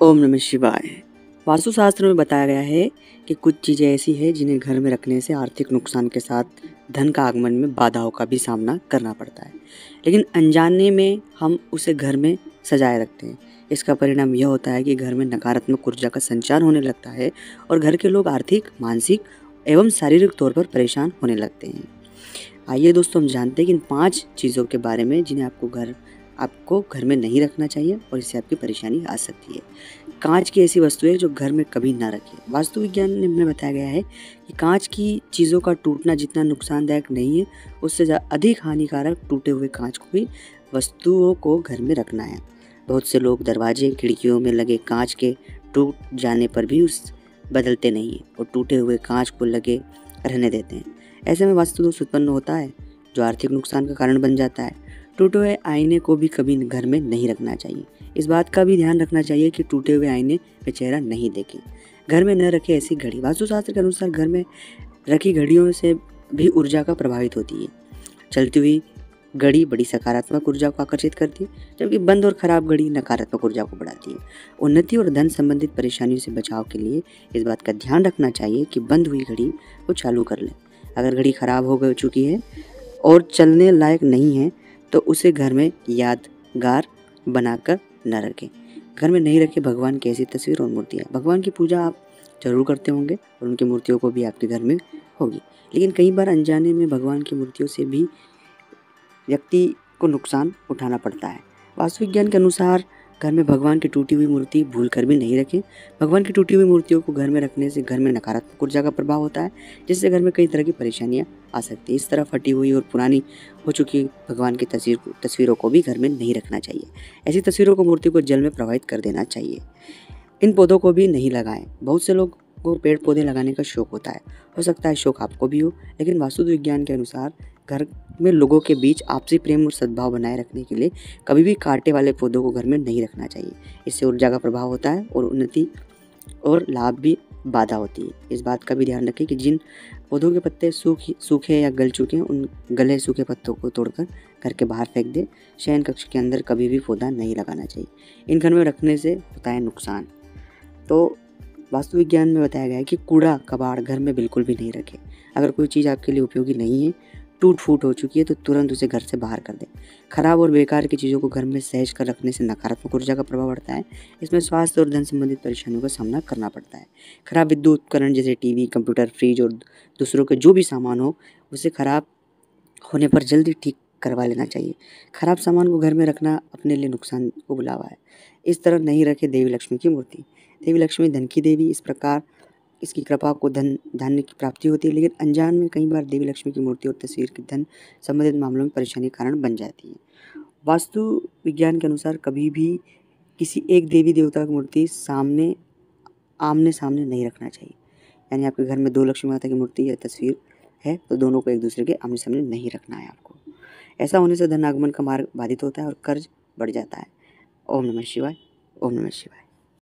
ओम नमः शिवाय। वास्तुशास्त्र में बताया गया है कि कुछ चीज़ें ऐसी हैं जिन्हें घर में रखने से आर्थिक नुकसान के साथ धन का आगमन में बाधाओं का भी सामना करना पड़ता है, लेकिन अनजाने में हम उसे घर में सजाए रखते हैं। इसका परिणाम यह होता है कि घर में नकारात्मक ऊर्जा का संचार होने लगता है और घर के लोग आर्थिक, मानसिक एवं शारीरिक तौर पर परेशान होने लगते हैं। आइए दोस्तों, हम जानते हैं कि इन 5 चीज़ों के बारे में जिन्हें आपको घर में नहीं रखना चाहिए और इससे आपकी परेशानी आ सकती है। कांच की ऐसी वस्तुएं जो घर में कभी ना रखें। वास्तु विज्ञान में बताया गया है कि कांच की चीज़ों का टूटना जितना नुकसानदायक नहीं है, उससे अधिक हानिकारक टूटे हुए कांच को भी वस्तुओं को घर में रखना है। बहुत से लोग दरवाजे, खिड़कियों में लगे कांच के टूट जाने पर भी उस बदलते नहीं हैं और टूटे हुए कांच को लगे रहने देते हैं। ऐसे में वास्तु दोष उत्पन्न होता है जो आर्थिक नुकसान का कारण बन जाता है। टूटे हुए आईने को भी कभी घर में नहीं रखना चाहिए। इस बात का भी ध्यान रखना चाहिए कि टूटे हुए आईने में चेहरा नहीं देखें। घर में न रखें ऐसी घड़ी। वास्तुशास्त्र के अनुसार घर में रखी घड़ियों से भी ऊर्जा का प्रभावित होती है। चलती हुई घड़ी बड़ी सकारात्मक ऊर्जा को आकर्षित करती है, जबकि बंद और खराब घड़ी नकारात्मक ऊर्जा को बढ़ाती है। उन्नति और धन संबंधित परेशानियों से बचाव के लिए इस बात का ध्यान रखना चाहिए कि बंद हुई घड़ी को चालू कर लें। अगर घड़ी खराब हो चुकी है और चलने लायक नहीं है तो उसे घर में यादगार बनाकर न रखें। घर में नहीं रखें भगवान की ऐसी तस्वीर और मूर्तियाँ। भगवान की पूजा आप जरूर करते होंगे और उनकी मूर्तियों को भी आपके घर में होगी, लेकिन कई बार अनजाने में भगवान की मूर्तियों से भी व्यक्ति को नुकसान उठाना पड़ता है। वास्तु विज्ञान के अनुसार घर में भगवान की टूटी हुई मूर्ति भूल कर भी नहीं रखें। भगवान की टूटी हुई मूर्तियों को घर में रखने से घर में नकारात्मक ऊर्जा का प्रभाव होता है, जिससे घर में कई तरह की परेशानियां आ सकती है। इस तरह फटी हुई और पुरानी हो चुकी भगवान की तस्वीरों को भी घर में नहीं रखना चाहिए। ऐसी तस्वीरों को, मूर्ति को जल में प्रवाहित कर देना चाहिए। इन पौधों को भी नहीं लगाएं। बहुत से लोग को पेड़ पौधे लगाने का शौक होता है। हो सकता है शौक आपको भी हो, लेकिन वास्तु विज्ञान के अनुसार घर में लोगों के बीच आपसी प्रेम और सद्भाव बनाए रखने के लिए कभी भी कांटे वाले पौधों को घर में नहीं रखना चाहिए। इससे ऊर्जा का प्रभाव होता है और उन्नति और लाभ भी बाधा होती है। इस बात का भी ध्यान रखें कि जिन पौधों के पत्ते सूखे या गल चुके हैं, उन गले सूखे पत्तों को तोड़कर घर के बाहर फेंक दें। शयन कक्ष के अंदर कभी भी पौधा नहीं लगाना चाहिए। इन घर में रखने से होता है नुकसान। तो वास्तु विज्ञान में बताया गया है कि कूड़ा कबाड़ घर में बिल्कुल भी नहीं रखें। अगर कोई चीज़ आपके लिए उपयोगी नहीं है, टूट फूट हो चुकी है, तो तुरंत उसे घर से बाहर कर दें। खराब और बेकार की चीज़ों को घर में सहज कर रखने से नकारात्मक ऊर्जा का प्रभाव बढ़ता है। इसमें स्वास्थ्य और धन संबंधित परेशानियों का सामना करना पड़ता है। खराब विद्युत उपकरण जैसे टीवी, कंप्यूटर, फ्रिज और दूसरों के जो भी सामान हो, उसे खराब होने पर जल्दी ठीक करवा लेना चाहिए। खराब सामान को घर में रखना अपने लिए नुकसान को बुलावा है। इस तरह नहीं रखे देवी लक्ष्मी की मूर्ति। देवी लक्ष्मी धन की देवी, इस प्रकार इसकी कृपा को धान्य की प्राप्ति होती है, लेकिन अनजान में कई बार देवी लक्ष्मी की मूर्ति और तस्वीर की धन संबंधित मामलों में परेशानी का कारण बन जाती है। वास्तु विज्ञान के अनुसार कभी भी किसी एक देवी देवता की मूर्ति आमने सामने नहीं रखना चाहिए। यानी आपके घर में 2 लक्ष्मी माता की मूर्ति या तस्वीर है तो दोनों को एक दूसरे के आमने सामने नहीं रखना है आपको। ऐसा होने से धन आगमन का मार्ग बाधित होता है और कर्ज बढ़ जाता है। ओम नमः शिवाय। ओम नमः शिवाय।